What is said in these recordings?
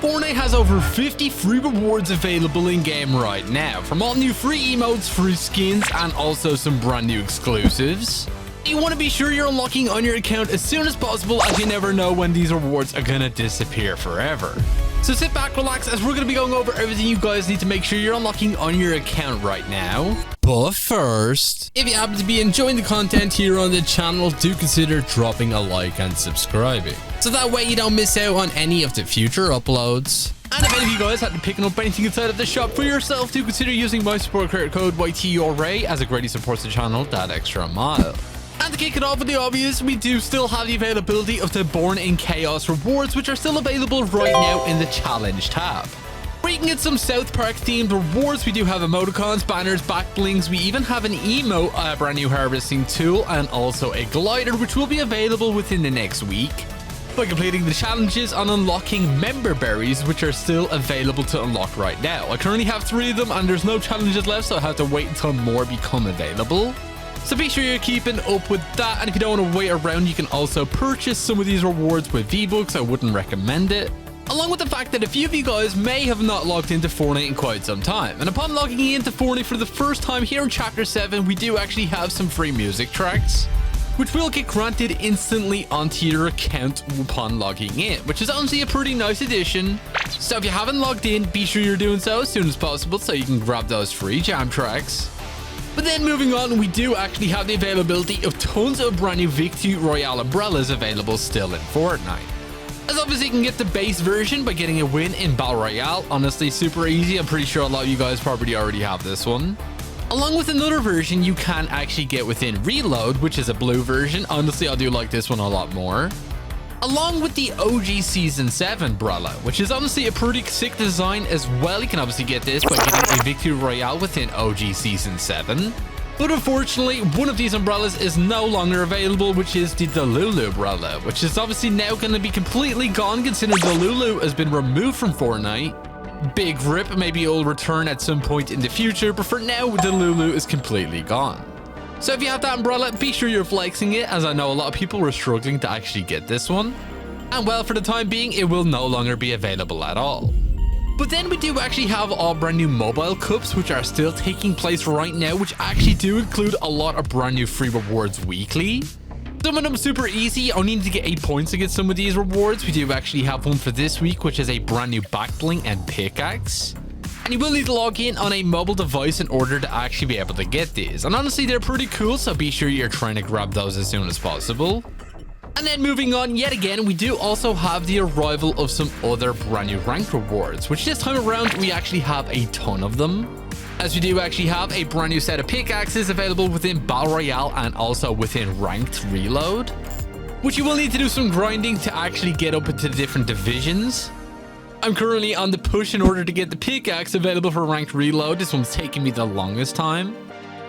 Fortnite has over 50 free rewards available in-game right now, from all new free emotes, free skins, and also some brand new exclusives. You want to be sure you're unlocking on your account as soon as possible, as you never know when these rewards are gonna disappear forever. So sit back, relax, as we're going to be going over everything you guys need to make sure you're unlocking on your account right now. But first, if you happen to be enjoying the content here on the channel, do consider dropping a like and subscribing, so that way you don't miss out on any of the future uploads. And if any of you guys had to picking up anything inside of the shop for yourself, do consider using my support credit code YTURA, as it greatly supports the channel that extra mile. And to kick it off with the obvious, we do still have the availability of the Born in Chaos rewards, which are still available right now in the challenge tab, where you can get some South Park themed rewards. We do have emoticons, banners, backblings. We even have an emote, a brand new harvesting tool, and also a glider, which will be available within the next week by completing the challenges on unlocking member berries, which are still available to unlock right now. I currently have 3 of them and there's no challenges left, so I have to wait until more become available. So be sure you're keeping up with that, and if you don't want to wait around, you can also purchase some of these rewards with V-Bucks. I wouldn't recommend it. Along with the fact that a few of you guys may have not logged into Fortnite in quite some time, and upon logging into Fortnite for the first time here in Chapter 7, we do actually have some free music tracks, which will get granted instantly onto your account upon logging in, which is honestly a pretty nice addition. So if you haven't logged in, be sure you're doing so as soon as possible so you can grab those free jam tracks. But then moving on, we do actually have the availability of tons of brand new Victory Royale umbrellas available still in Fortnite. As obviously you can get the base version by getting a win in Battle Royale. Honestly, super easy. I'm pretty sure a lot of you guys probably already have this one. Along with another version you can actually get within Reload, which is a blue version. Honestly, I do like this one a lot more. Along with the OG Season 7 umbrella, which is honestly a pretty sick design as well. You can obviously get this by getting a Victory Royale within OG Season 7. But unfortunately, one of these umbrellas is no longer available, which is the delulu umbrella, which is obviously now going to be completely gone, considering delulu has been removed from Fortnite. Big rip, maybe it'll return at some point in the future, but for now, delulu is completely gone. So if you have that umbrella, be sure you're flexing it, as I know a lot of people were struggling to actually get this one. And well, for the time being, it will no longer be available at all. But then we do actually have all brand new mobile cups, which are still taking place right now, which actually do include a lot of brand new free rewards weekly. Some of them super easy. You only need to get 8 points to get some of these rewards. We do actually have one for this week, which is a brand new backbling and pickaxe. And you will need to log in on a mobile device in order to actually be able to get these. And honestly, they're pretty cool, so be sure you're trying to grab those as soon as possible. And then moving on, yet again, we do also have the arrival of some other brand new ranked rewards, which this time around, we actually have a ton of them. As we do actually have a brand new set of pickaxes available within Battle Royale and also within Ranked Reload, which you will need to do some grinding to actually get up into the different divisions. I'm currently on the push in order to get the pickaxe available for Ranked Reload. This one's taking me the longest time.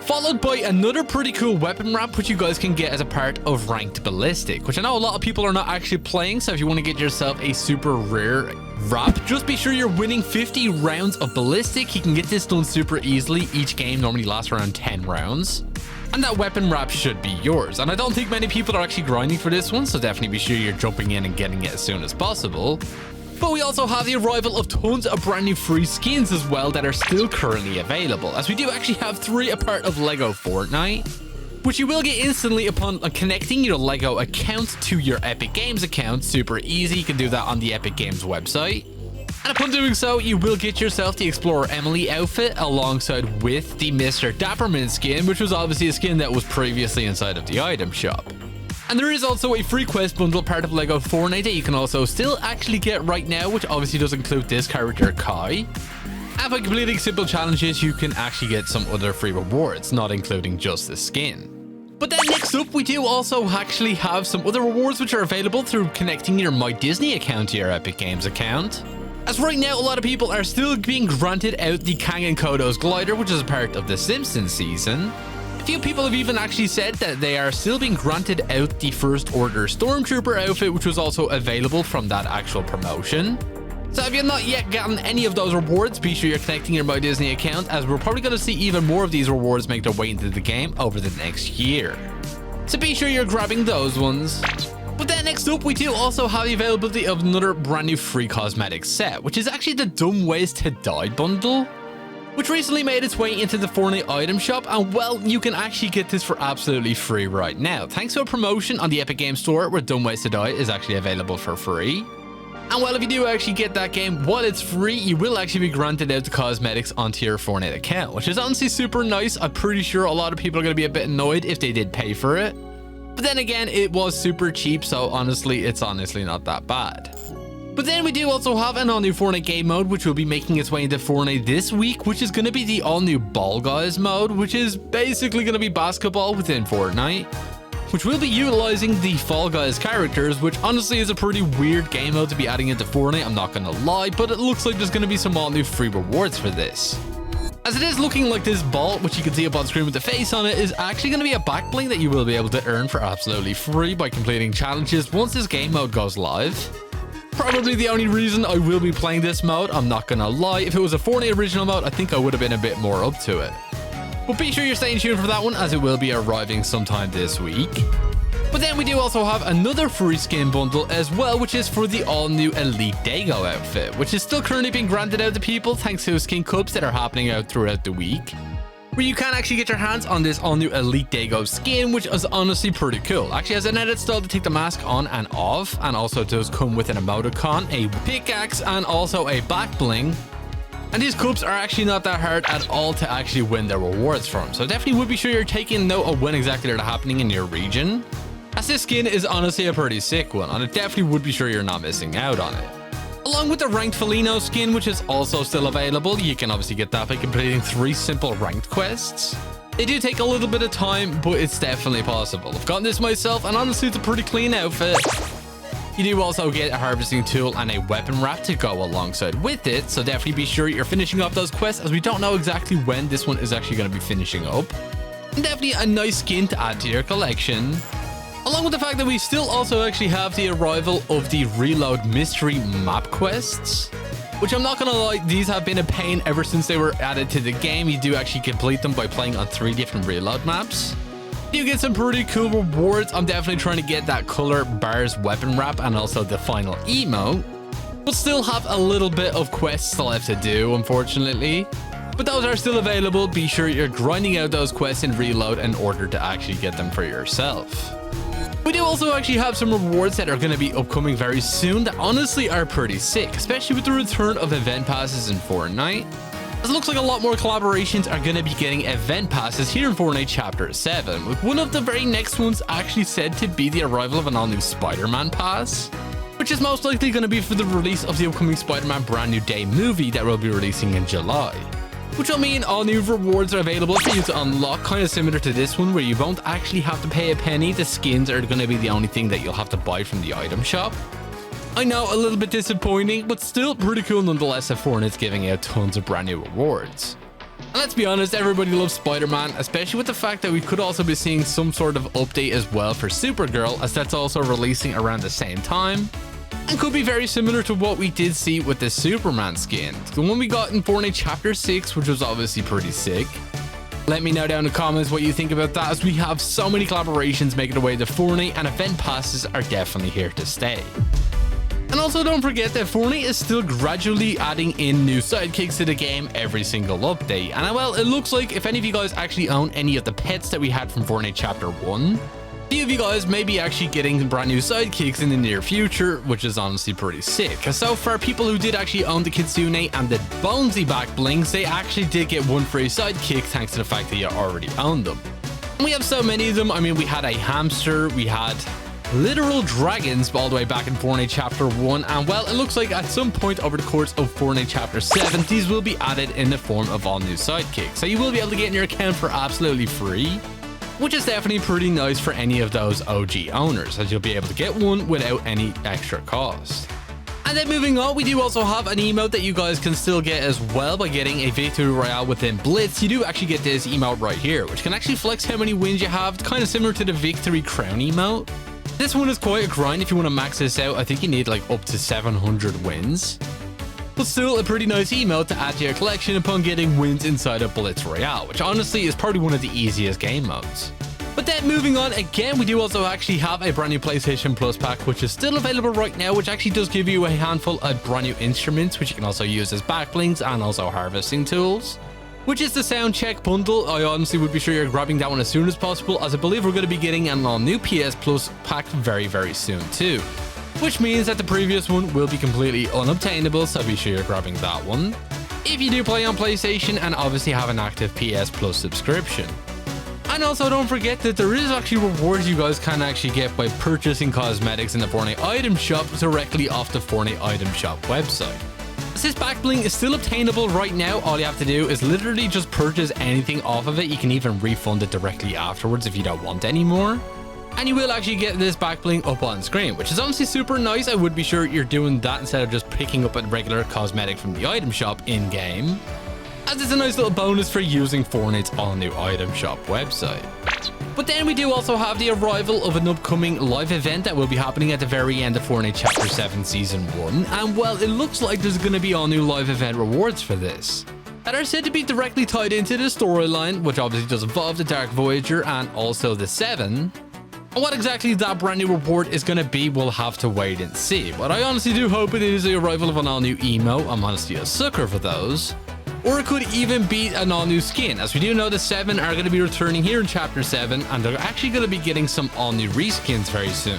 Followed by another pretty cool weapon wrap, which you guys can get as a part of Ranked Ballistic, which I know a lot of people are not actually playing, so if you want to get yourself a super rare wrap, just be sure you're winning 50 rounds of Ballistic. You can get this done super easily. Each game normally lasts around 10 rounds. And that weapon wrap should be yours. And I don't think many people are actually grinding for this one, so definitely be sure you're jumping in and getting it as soon as possible. But we also have the arrival of tons of brand new free skins as well that are still currently available, as we do actually have 3 a part of Lego Fortnite, which you will get instantly upon connecting your Lego account to your Epic Games account. Super easy, you can do that on the Epic Games website. And upon doing so, you will get yourself the Explorer Emily outfit alongside with the Mr. Dapperman skin, which was obviously a skin that was previously inside of the item shop. And there is also a free quest bundle part of Lego Fortnite that you can also still actually get right now, which obviously does include this character Kai. And by completing simple challenges, you can actually get some other free rewards, not including just the skin. But then next up, we do also actually have some other rewards which are available through connecting your My Disney account to your Epic Games account. As right now, a lot of people are still being granted out the Kang and Kodo's glider, which is a part of the Simpsons season. A few people have even actually said that they are still being granted out the First Order Stormtrooper outfit, which was also available from that actual promotion. So if you've not yet gotten any of those rewards, be sure you're connecting your My Disney account, as we're probably going to see even more of these rewards make their way into the game over the next year. So be sure you're grabbing those ones. But then next up, we do also have the availability of another brand new free cosmetic set, which is actually the Dumb Ways to Die bundle, which recently made its way into the Fortnite item shop, and well, you can actually get this for absolutely free right now, thanks to a promotion on the Epic Games Store where Dumb Ways to Die is actually available for free. And well, if you do actually get that game while it's free, you will actually be granted out the cosmetics onto your Fortnite account, which is honestly super nice. I'm pretty sure a lot of people are going to be a bit annoyed if they did pay for it. But then again, it was super cheap, so honestly, it's not that bad. But then we do also have an all-new Fortnite game mode, which will be making its way into Fortnite this week, which is going to be the all-new Ball Guys mode, which is basically going to be basketball within Fortnite, which will be utilizing the Fall Guys characters, which honestly is a pretty weird game mode to be adding into Fortnite, I'm not gonna lie, but it looks like there's gonna be some all new free rewards for this. As it is looking like this ball, which you can see up on screen with the face on it, is actually gonna be a back bling that you will be able to earn for absolutely free by completing challenges once this game mode goes live. Probably the only reason I will be playing this mode, I'm not gonna lie. If it was a Fortnite original mode, I think I would have been a bit more up to it. But be sure you're staying tuned for that one, as it will be arriving sometime this week. But then we do also have another free skin bundle as well, which is for the all-new Elite Dago outfit, which is still currently being granted out to people thanks to skin cups that are happening out throughout the week, where you can actually get your hands on this all-new Elite Dago skin, which is honestly pretty cool. Actually has an edit style to take the mask on and off, and also does come with an emoticon, a pickaxe, and also a back bling. And these cups are actually not that hard at all to actually win their rewards from, so definitely would be sure you're taking note of when exactly they're happening in your region, as this skin is honestly a pretty sick one, and it definitely would be sure you're not missing out on it. Along with the ranked Felino skin, which is also still available, you can obviously get that by completing 3 simple ranked quests. They do take a little bit of time, but it's definitely possible. I've gotten this myself, and honestly it's a pretty clean outfit. You do also get a harvesting tool and a weapon wrap to go alongside with it, so definitely be sure you're finishing up those quests, as we don't know exactly when this one is actually going to be finishing up. And definitely a nice skin to add to your collection. Along with the fact that we still also actually have the arrival of the Reload Mystery Map quests, which I'm not going to lie, these have been a pain ever since they were added to the game. You do actually complete them by playing on 3 different reload maps. You get some pretty cool rewards. I'm definitely trying to get that color bars weapon wrap and also the final emote, but still have a little bit of quests left to do, unfortunately. But those are still available. Be sure you're grinding out those quests in Reload in order to actually get them for yourself. We do also actually have some rewards that are going to be upcoming very soon that honestly are pretty sick, especially with the return of event passes in Fortnite. As it looks like a lot more collaborations are going to be getting event passes here in Fortnite Chapter 7, with one of the very next ones actually said to be the arrival of an all-new Spider-Man pass, which is most likely going to be for the release of the upcoming Spider-Man Brand New Day movie that will be releasing in July. Which will mean all new rewards are available for you to unlock, kind of similar to this one, where you won't actually have to pay a penny. The skins are going to be the only thing that you'll have to buy from the item shop. I know, a little bit disappointing, but still pretty cool nonetheless that Fortnite's giving out tons of brand new rewards. And let's be honest, everybody loves Spider-Man, especially with the fact that we could also be seeing some sort of update as well for Supergirl, as that's also releasing around the same time. And could be very similar to what we did see with the Superman skin, the one we got in Fortnite Chapter 6, which was obviously pretty sick. Let me know down in the comments what you think about that, as we have so many collaborations making their way to Fortnite, and event passes are definitely here to stay. And also don't forget that Fortnite is still gradually adding in new sidekicks to the game every single update. And well, it looks like if any of you guys actually own any of the pets that we had from Fortnite Chapter 1, a few of you guys may be actually getting brand new sidekicks in the near future, which is honestly pretty sick. So for people who did actually own the Kitsune and the Bonesy back blings, they actually did get one free sidekick thanks to the fact that you already owned them. And we have so many of them. I mean, we had a hamster, we had literal dragons all the way back in Fortnite Chapter 1, and well, it looks like at some point over the course of Fortnite Chapter 7, these will be added in the form of all new sidekicks. So you will be able to get in your account for absolutely free, which is definitely pretty nice for any of those OG owners, as you'll be able to get one without any extra cost. And then moving on, we do also have an emote that you guys can still get as well by getting a victory royale within Blitz. You do actually get this emote right here, which can actually flex how many wins you have, kind of similar to the victory crown emote. This one is quite a grind. If you want to max this out, I think you need like up to 700 wins. But still a pretty nice emote to add to your collection upon getting wins inside of Blitz Royale, which honestly is probably one of the easiest game modes. But then moving on, again, we do also actually have a brand new PlayStation Plus pack, which is still available right now, which actually does give you a handful of brand new instruments, which you can also use as backblings and also harvesting tools, which is the sound check bundle. I honestly would be sure you're grabbing that one as soon as possible, as I believe we're going to be getting an all new PS Plus pack very, very soon too, which means that the previous one will be completely unobtainable, so be sure you're grabbing that one if you do play on PlayStation and obviously have an active PS Plus subscription. And also don't forget that there is actually rewards you guys can actually get by purchasing cosmetics in the Fortnite item shop directly off the Fortnite item shop website. As this back bling is still obtainable right now, all you have to do is literally just purchase anything off of it. You can even refund it directly afterwards if you don't want any more. And you will actually get this back bling up on screen, which is honestly super nice. I would be sure you're doing that instead of just picking up a regular cosmetic from the item shop in-game, as it's a nice little bonus for using Fortnite's all-new item shop website. But then we do also have the arrival of an upcoming live event that will be happening at the very end of Fortnite Chapter 7 Season 1, and well, it looks like there's going to be all new live event rewards for this that are said to be directly tied into the storyline, which obviously does involve the Dark Voyager and also the Seven. And what exactly that brand new reward is going to be, we'll have to wait and see. But I honestly do hope it is the arrival of an all-new emote. I'm honestly a sucker for those. Or it could even be an all-new skin, as we do know the 7 are going to be returning here in Chapter 7, and they're actually going to be getting some all-new reskins very soon,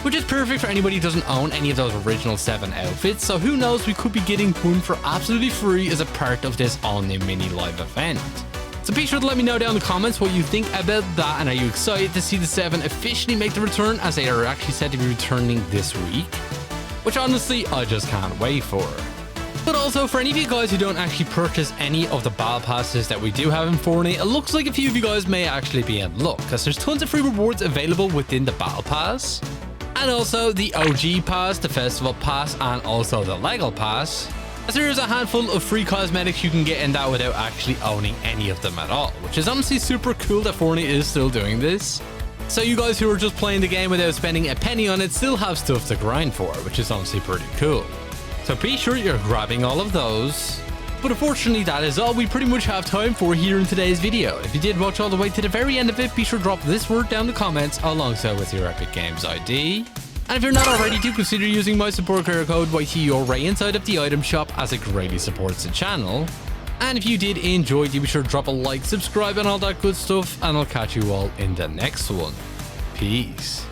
which is perfect for anybody who doesn't own any of those original 7 outfits. So who knows, we could be getting one for absolutely free as a part of this all-new mini live event. So be sure to let me know down in the comments what you think about that, and are you excited to see the 7 officially make the return, as they are actually said to be returning this week, which honestly I just can't wait for. But also, for any of you guys who don't actually purchase any of the battle passes that we do have in Fortnite, it looks like a few of you guys may actually be in luck, because there's tons of free rewards available within the battle pass, and also the OG pass, the festival pass, and also the Lego pass, as there is a handful of free cosmetics you can get in that without actually owning any of them at all, which is honestly super cool that Fortnite is still doing this. So you guys who are just playing the game without spending a penny on it still have stuff to grind for, which is honestly pretty cool. So be sure you're grabbing all of those. But unfortunately, that is all we pretty much have time for here in today's video. If you did watch all the way to the very end of it, be sure to drop this word down in the comments alongside with your Epic Games ID. And if you're not already, do consider using my support code YTORAY inside of the item shop, as it greatly supports the channel. And if you did enjoy, do be sure to drop a like, subscribe, and all that good stuff. And I'll catch you all in the next one. Peace.